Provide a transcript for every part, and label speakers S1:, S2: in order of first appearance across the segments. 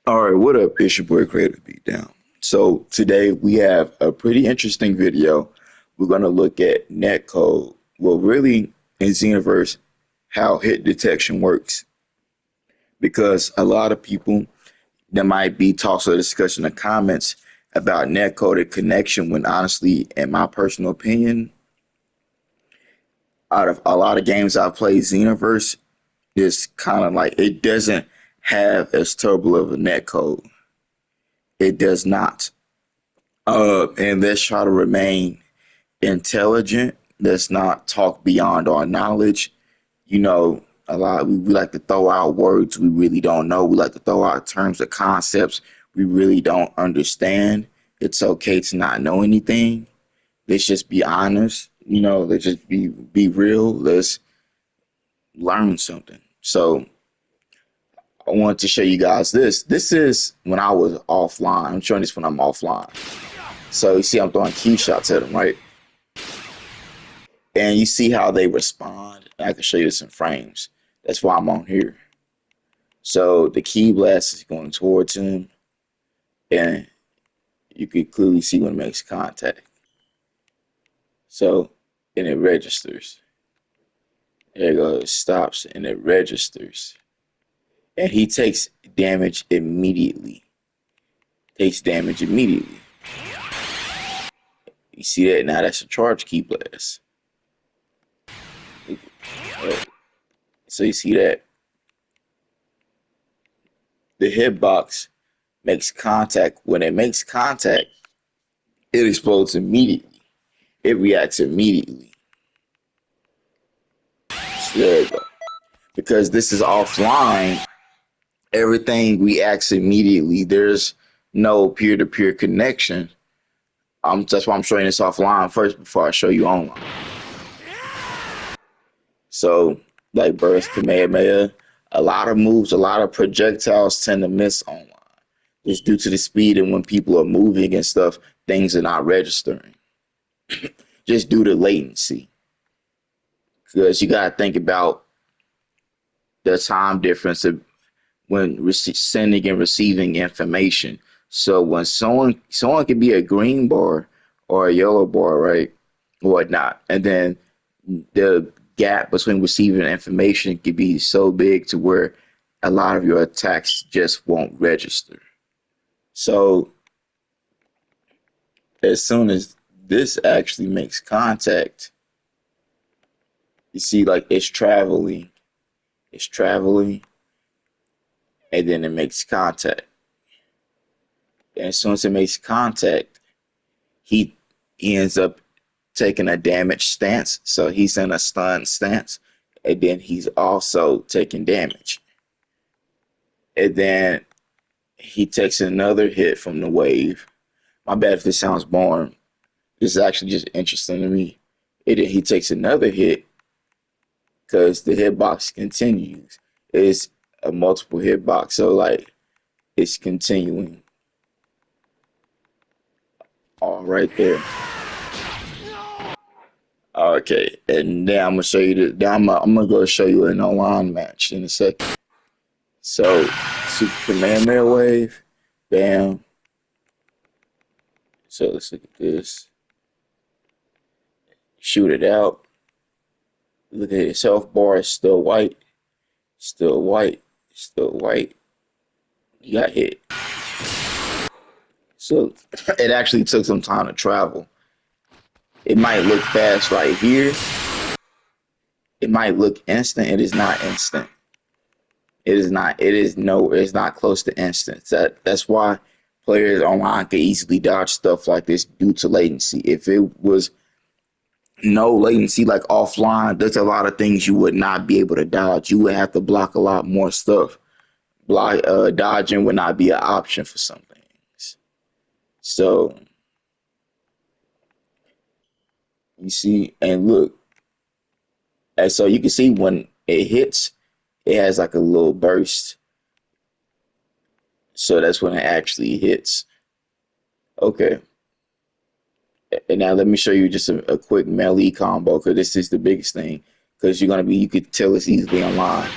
S1: All right, what up? It's your boy Creative Beatdown. So today we have a pretty interesting video. We're gonna look at netcode. Well, really in Xenoverse, how hit detection works. Because a lot of people there might be talks or discussion in the comments about netcode connection when honestly, in my personal opinion, out of a lot of games I've played, Xenoverse is kind of like it doesn't have as terrible of a netcode. It does not. And let's try to remain intelligent. Let's not talk beyond our knowledge. You know, a lot we like to throw out words we really don't know. We like to throw out terms or concepts we really don't understand. It's okay to not know anything. Let's just be honest. You know, let's just be real. Let's learn something. So I wanted to show you guys this. This is when I was offline. I'm showing this when I'm offline. So you see, I'm throwing key shots at them, right? And you see how they respond. I can show you this in frames. That's why I'm on here. So the key blast is going towards him, and you can clearly see when it makes contact. So, and it registers. There it goes. It stops and it registers. And he takes damage immediately. Takes damage immediately. You see that? Now that's a charge key blast. So you see that the hitbox makes contact. When it makes contact, it explodes immediately. It reacts immediately. So there you go. Because this is offline, everything reacts immediately. There's no peer-to-peer connection. That's why I'm showing this offline first before I show you online. So, like burst Kamehameha, a lot of moves, a lot of projectiles tend to miss online. Just due to the speed and when people are moving and stuff, things are not registering. Just due to latency. Because you gotta think about the time difference of when sending and receiving information. So when someone could be a green bar or a yellow bar, right, or whatnot, and then the gap between receiving information could be so big to where a lot of your attacks just won't register. So as soon as this actually makes contact, you see like it's traveling, and then it makes contact. And as soon as it makes contact, he he ends up taking a damage stance. So he's in a stun stance. And then he's also taking damage. And then he takes another hit from the wave. My bad if this sounds boring. This is actually just interesting to me. He takes another hit because the hitbox continues. It's a multiple hitbox. So like it's continuing all right there. Okay, and now I'm gonna show you the. Now I'm gonna go show you an online match in a second. So, Super Kamehameha Wave, bam. So let's look at this. Shoot it out. Look at it. Self bar is still white, still white, still white. You got hit. So it actually took some time to travel. It might look fast right here. It might look instant. It is not instant. It is not. It is no. It's not close to instant. That's why players online can easily dodge stuff like this due to latency. If it was no latency like offline, there's a lot of things you would not be able to dodge. You would have to block a lot more stuff. Dodging would not be an option for some things. So you see, and look, and so you can see when it hits, it has like a little burst. So that's when it actually hits. Okay. And now let me show you just a quick melee combo because this is the biggest thing. Because you could tell it's easily online.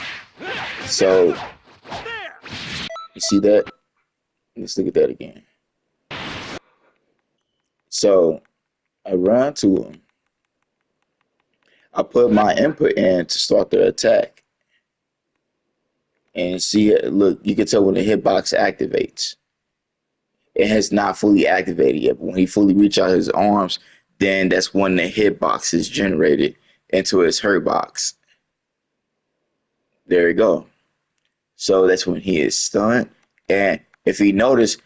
S1: So you see that? Let's look at that again. So I run to him. I put my input in to start the attack. And see, look, you can tell when the hitbox activates. It has not fully activated yet, but when he fully reaches out his arms, then that's when the hitbox is generated into his hurt box. There you go. So that's when he is stunned. And if you notice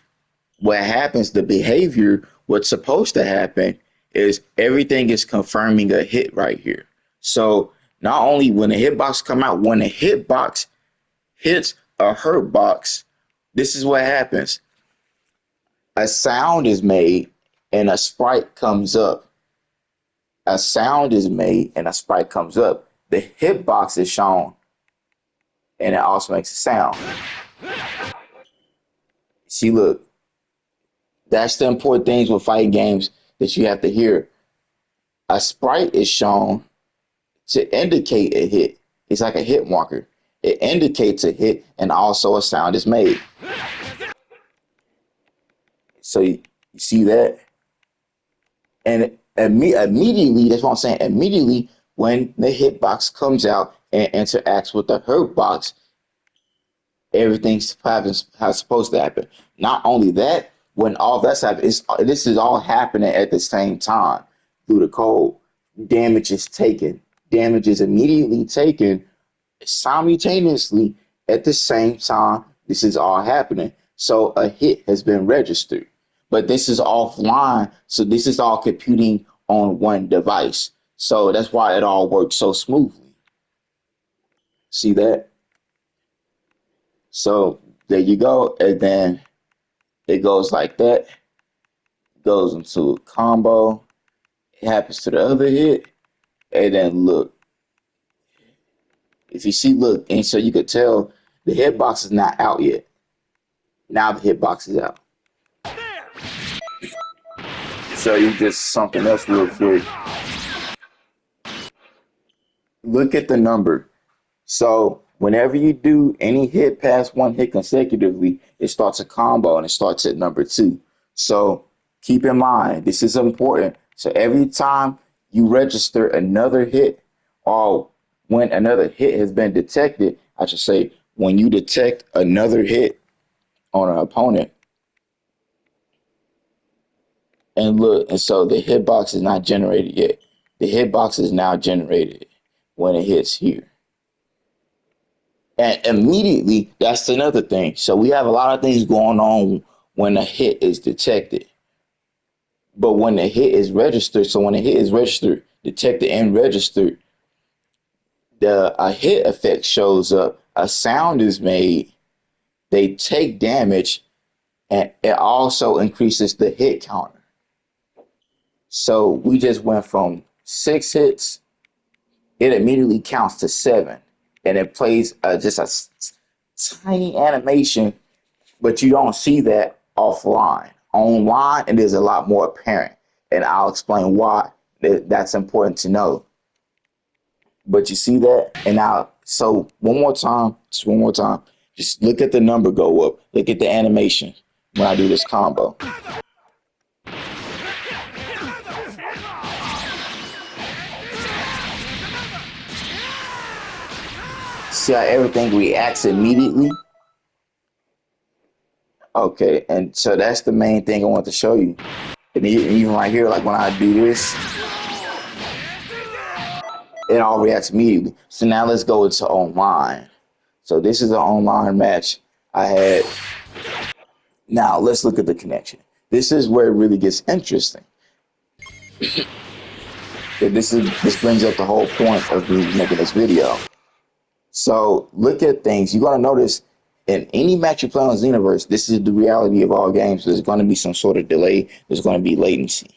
S1: what happens, the behavior, what's supposed to happen is everything is confirming a hit right here. So not only when the hitbox come out, when the hitbox hits a hurt box, this is what happens. A sound is made and a sprite comes up. A sound is made and a sprite comes up. The hitbox is shown and it also makes a sound. See, look, that's the important things with fighting games that you have to hear. A sprite is shown to indicate a hit. It's like a hit marker. It indicates a hit and also a sound is made. So you see that? And immediately, that's what I'm saying. Immediately, when the hitbox comes out and interacts with the hurt box, everything's happens how it's supposed to happen. Not only that, when all that's happening, this is all happening at the same time through the code. Damage is taken. Damage is immediately taken simultaneously at the same time. This is all happening. So a hit has been registered, but this is offline. So this is all computing on one device. So that's why it all works so smoothly. See that? So there you go. And then it goes like that, goes into a combo. It happens to the other hit. And then look, if you see, look, and so you could tell the hitbox is not out yet. Now the hitbox is out. So you just something else real quick. Look at the number. So whenever you do any hit past one hit consecutively, it starts a combo and it starts at number 2. So keep in mind, this is important. So every time you register another hit, or when another hit has been detected, I should say, when you detect another hit on an opponent, and look, and so the hitbox is not generated yet. The hitbox is now generated when it hits here. And immediately, that's another thing. So we have a lot of things going on when a hit is detected. But when the hit is registered, so when a hit is registered, detected and registered, the a hit effect shows up, a sound is made, they take damage, and it also increases the hit counter. So we just went from 6 hits, it immediately counts to 7, and it plays just a tiny animation, but you don't see that offline. Online, it is a lot more apparent, and I'll explain why that's important to know. But you see that, and now, so one more time, just one more time, just look at the number go up. Look at the animation when I do this combo. See how everything reacts immediately? Okay, and so that's the main thing I want to show you. And even right here, like when I do this, it all reacts immediately. So now let's go into online. So this is an online match I had. Now let's look at the connection. This is where it really gets interesting. This brings up the whole point of me making this video. So look at things. You're gonna notice in any match you play on Xenoverse, this is the reality of all games. There's gonna be some sort of delay. There's gonna be latency.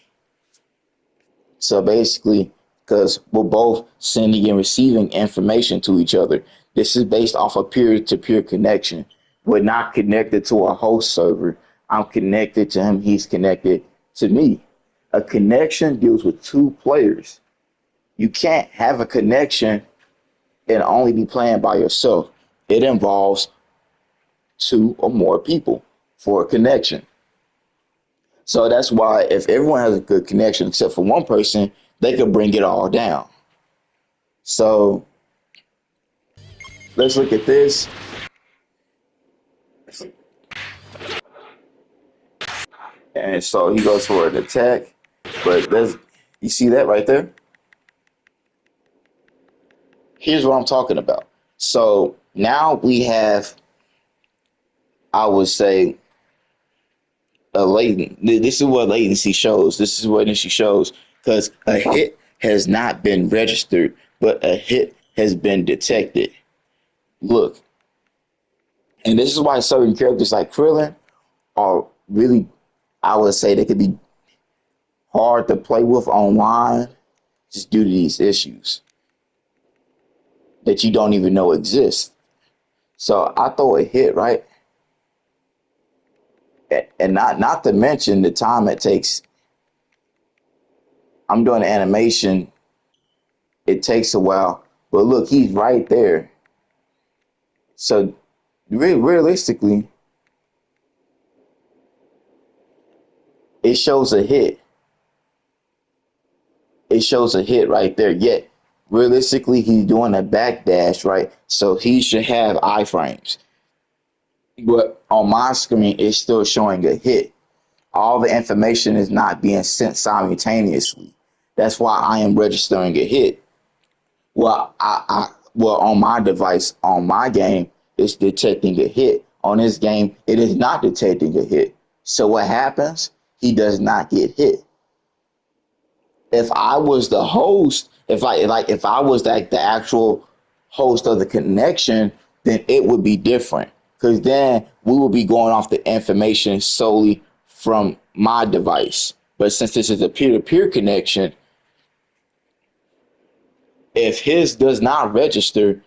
S1: So basically, because we're both sending and receiving information to each other, this is based off a peer-to-peer connection. We're not connected to a host server. I'm connected to him. He's connected to me. A connection deals with two players. You can't have a connection and only be playing by yourself. It involves two or more people. for a connection. So that's why if everyone has a good connection except for one person, they could bring it all down. So let's look at this. And so he goes for an attack. But there's you see that right there? Here's what I'm talking about. So now we have, I would say, a latent. This is what latency shows. This is what latency shows because a hit has not been registered, but a hit has been detected. Look, and this is why certain characters like Krillin are really, I would say, they could be hard to play with online just due to these issues that you don't even know exist. So I throw a hit, right? And not to mention the time it takes. I'm doing the animation. It takes a while, but look, he's right there. So realistically, it shows a hit. It shows a hit right there. Yet realistically, he's doing a backdash, right? So he should have iframes. But on my screen, it's still showing a hit. All the information is not being sent simultaneously. That's why I am registering a hit. Well, on my device, on my game, it's detecting a hit. On this game, it is not detecting a hit. So what happens? He does not get hit. If I was the host, if I was like the actual host of the connection, then it would be different. Because then we would be going off the information solely from my device. But since this is a peer-to-peer connection, if his does not register,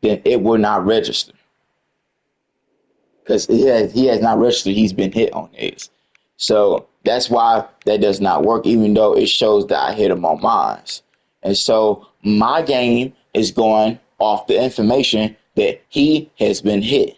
S1: then it will not register because he has not registered. He's been hit on his, so that's why that does not work. Even though it shows that I hit him on mine, and so my game is going off the information that he has been hit.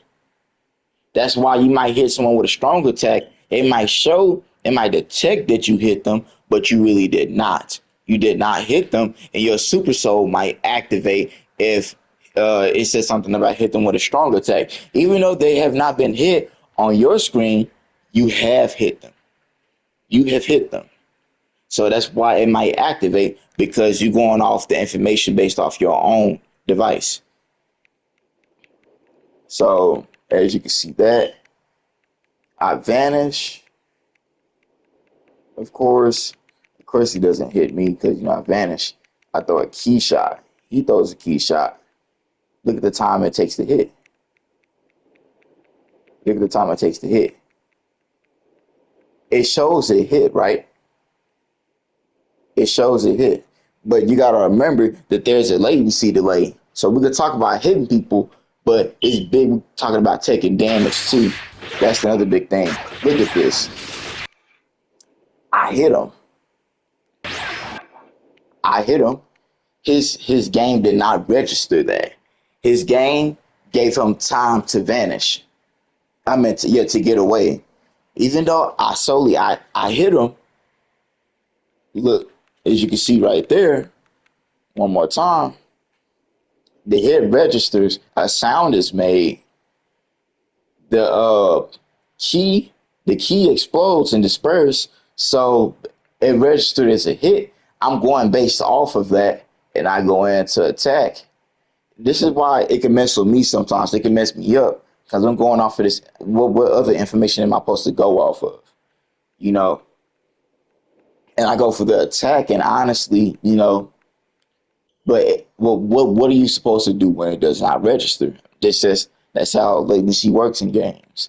S1: That's why you might hit someone with a strong attack. It might detect that you hit them, but you really did not. You did not hit them, and your super soul might activate if it says something about hit them with a strong attack. Even though they have not been hit on your screen, you have hit them. You have hit them. So that's why it might activate because you're going off the information based off your own device. So as you can see that, I vanish. Of course, he doesn't hit me because I vanish. I throw a key shot. He throws a key shot. Look at the time it takes to hit. Look at the time it takes to hit. It shows a hit, right? It shows a hit. But you gotta remember that there's a latency delay. So we could talk about hitting people, but it's big talking about taking damage too. That's another big thing. Look at this. I hit him. I hit him. His game did not register that. His game gave him time to vanish. I meant to get away. Even though I hit him, look, as you can see right there, one more time, the hit registers, a sound is made, the key the key explodes and disperses, so it registered as a hit. I'm going based off of that and I go into attack. This is why it can mess with me sometimes. It can mess me up because I'm going off of this. What other information am I supposed to go off of? You know, and I go for the attack, and honestly, but what are you supposed to do when it does not register? This is That's how latency works in games.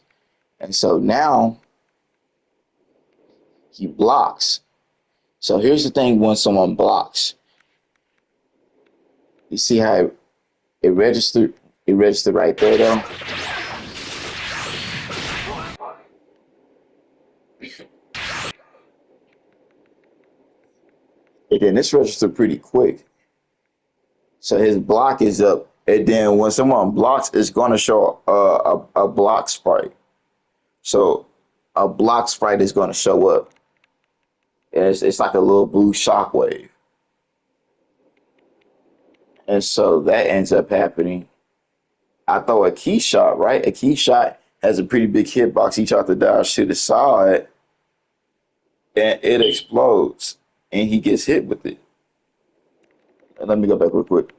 S1: And so now he blocks. So here's the thing: when someone blocks, you see how it registered. It registered right there, though. And then this registered pretty quick. So his block is up, and then when someone blocks, it's going to show a block spike. So a block sprite is going to show up. And it's like a little blue shockwave. And so that ends up happening. I throw a key shot, right? A key shot has a pretty big hitbox. He tried to dodge to the side and it explodes and he gets hit with it. Let me go back real quick.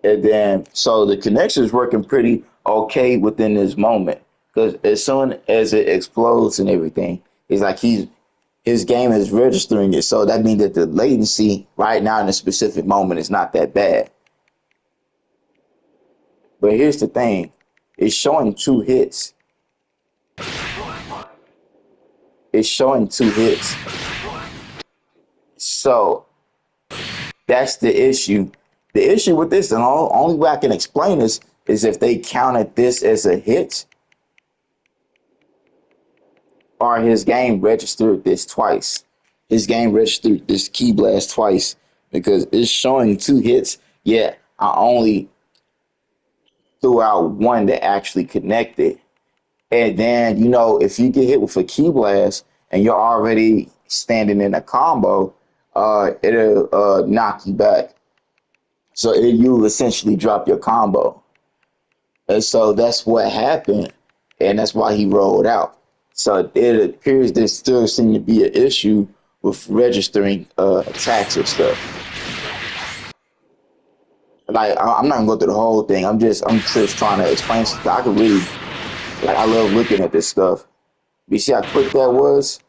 S1: And then, so the connection is working pretty okay within this moment because as soon as it explodes and everything, it's like his game is registering it. So that means that the latency right now in a specific moment is not that bad. But here's the thing, it's showing two hits. It's showing two hits. So that's the issue. The issue with this, and the only way I can explain this is if they counted this as a hit or his game registered this twice. His game registered this key blast twice because it's showing two hits, yet I only threw out one that actually connected. And then, if you get hit with a key blast and you're already standing in a combo, it'll knock you back. So you essentially drop your combo. And so that's what happened. And that's why he rolled out. So it appears there still seems to be an issue with registering attacks or stuff. Like I'm not gonna go through the whole thing. I'm just trying to explain stuff. I could really I love looking at this stuff. You see how quick that was?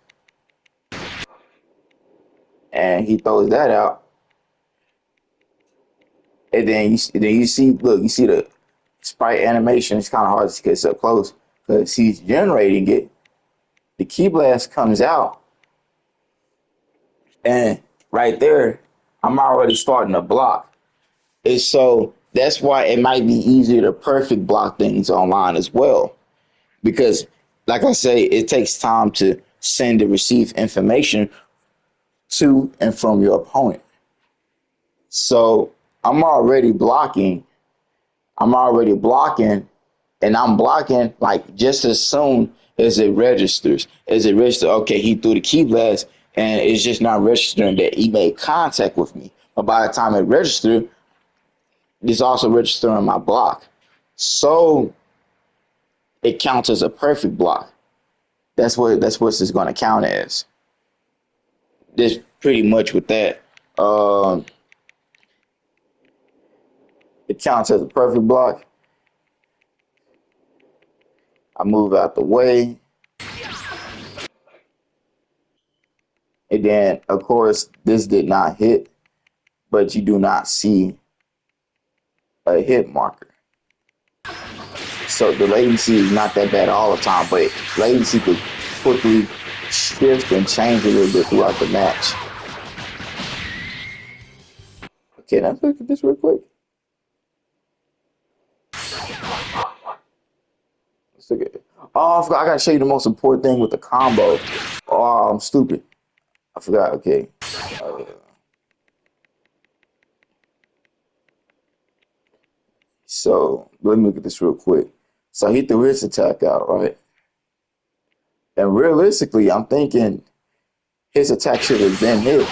S1: And he throws that out. And then you see, look, you see the sprite animation. It's kind of hard to get up close because he's generating it. The key blast comes out, and right there, I'm already starting to block. And so that's why it might be easier to perfect block things online as well. Because, like I say, it takes time to send and receive information to and from your opponent. So I'm already blocking. I'm already blocking, and I'm blocking like just as soon as it registers. As it registers, okay, he threw the key blast, and it's just not registering that he made contact with me. But by the time it registered, it's also registering my block. So it counts as a perfect block. That's what it's going to count as. That's pretty much with that. Um, it counts as a perfect block. I move out the way. And then, of course, this did not hit, but you do not see a hit marker. So the latency is not that bad all the time, but latency could quickly shift and change a little bit throughout the match. Okay, let's look at this real quick. Let's look at it. Oh, I forgot. I gotta show you the most important thing with the combo. Oh, I'm stupid. I forgot. Okay. Uh, so let me look at this real quick. So he threw his attack out, right? And realistically, I'm thinking his attack should have been hit,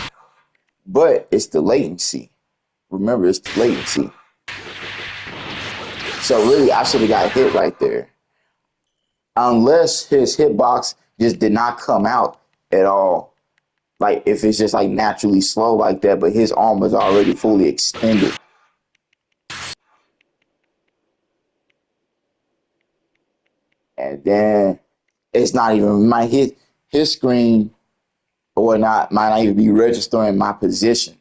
S1: but it's the latency. Remember, it's the latency. So really, I should have got hit right there. Unless his hitbox just did not come out at all. Like if it's just like naturally slow like that, but his arm was already fully extended. And then it's not even might hit his screen or not might not even be registering my position.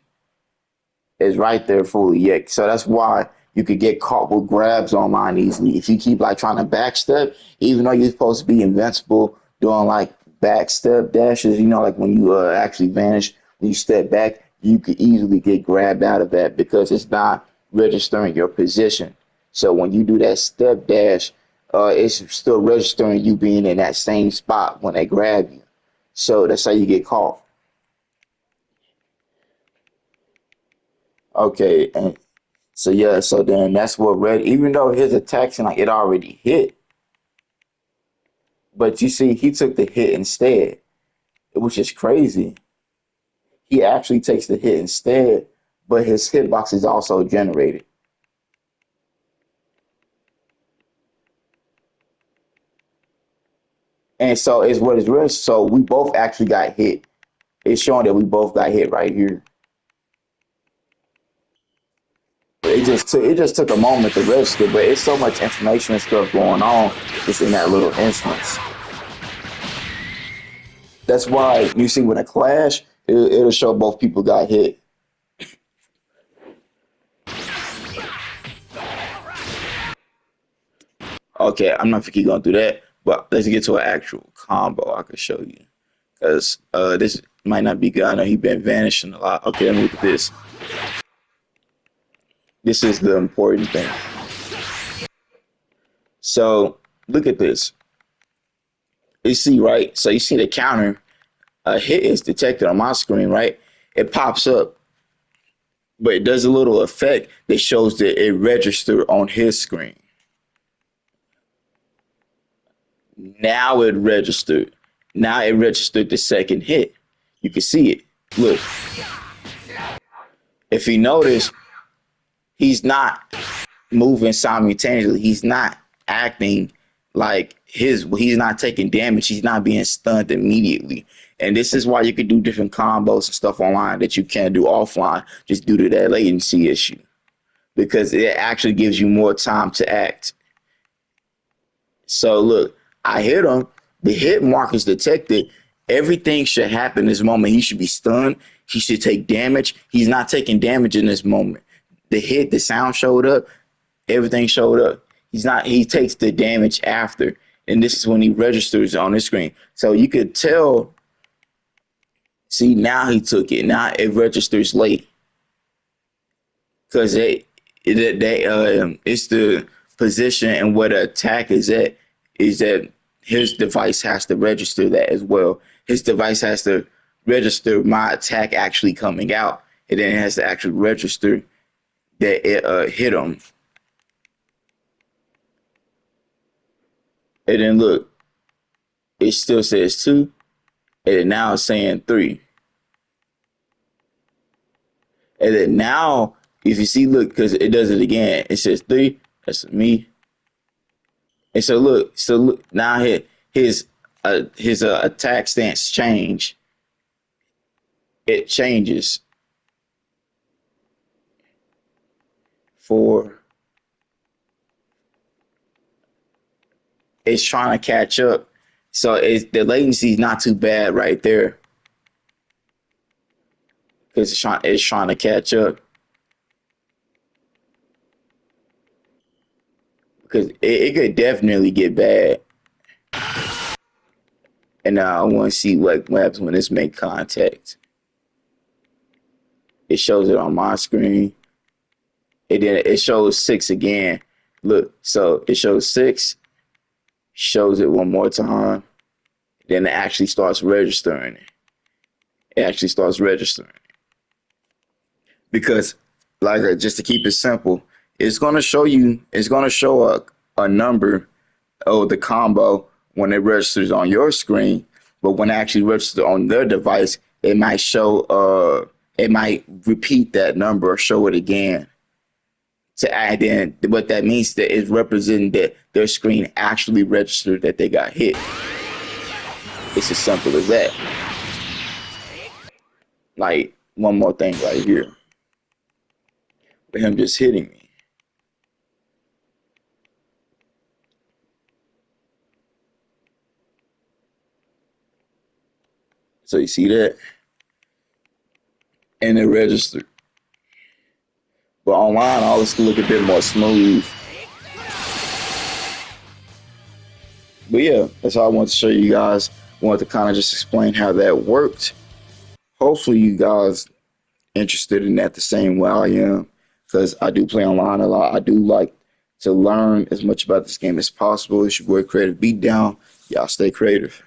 S1: Is right there fully yet. So that's why you could get caught with grabs online easily. If you keep like trying to backstep, even though you're supposed to be invincible doing like backstep dashes, like when you actually vanish, when you step back, you could easily get grabbed out of that because it's not registering your position. So when you do that step dash, it's still registering you being in that same spot when they grab you. So that's how you get caught. Okay, and So yeah, so then that's what red. Even though his attacks and like it already hit, but you see, he took the hit instead, which is crazy. He actually takes the hit instead, but his hitbox is also generated. And so it's what is real. So we both actually got hit. It's showing that we both got hit right here. It just took a moment to register, but it's so much information and stuff going on just in that little instance. That's why you see when a clash, it'll show both people got hit. Okay, I'm not keep going through that, but let's get to an actual combo I can show you. Because this might not be good. I know he's been vanishing a lot. Okay, let me look at this. This is the important thing. So look at this. You see, right? So you see the counter. A hit is detected on my screen, right? It pops up, but it does a little effect that shows that it registered on his screen. Now it registered. Now it registered the second hit. You can see it. Look, if you notice, he's not moving simultaneously. He's not acting like he's not taking damage. He's not being stunned immediately. And this is why you can do different combos and stuff online that you can't do offline just due to that latency issue. Because it actually gives you more time to act. So look, I hit him. The hit mark is detected. Everything should happen in this moment. He should be stunned. He should take damage. He's not taking damage in this moment. The hit, the sound showed up. Everything showed up. He's not. He takes the damage after, and this is when he registers on the screen. So you could tell. See, now he took it. Now it registers late because it's the position and where the attack is at. Is that his device has to register that as well. His device has to register my attack actually coming out, and then it has to actually register that it hit him. And then look, it still says two, and now it's saying three. And then now, if you see, look, because it does it again, it says three. That's me. And so look now his attack stance change. It changes for it's trying to catch up. So the latency is not too bad right there because it's trying to catch up because it could definitely get bad. And now I want to see what happens when this make contact. It shows it on my screen. And then it shows six again. Look, so it shows six, shows it one more time, then it actually starts registering it. It actually starts registering because, like, just to keep it simple, it's gonna show a number of the combo when it registers on your screen, but when it actually registers on their device, it might repeat that number or show it again to add in what that means that is representing that their screen actually registered that they got hit. It's as simple as that. Like one more thing right here. For him just hitting me. So you see that? And it registered. But online all this can look a bit more smooth. But yeah, that's all I wanted to show you guys. Wanted to kind of just explain how that worked. Hopefully you guys interested in that the same way I am, because I do play online a lot. I do like to learn as much about this game as possible. It's your boy Creative Beatdown. Y'all stay creative.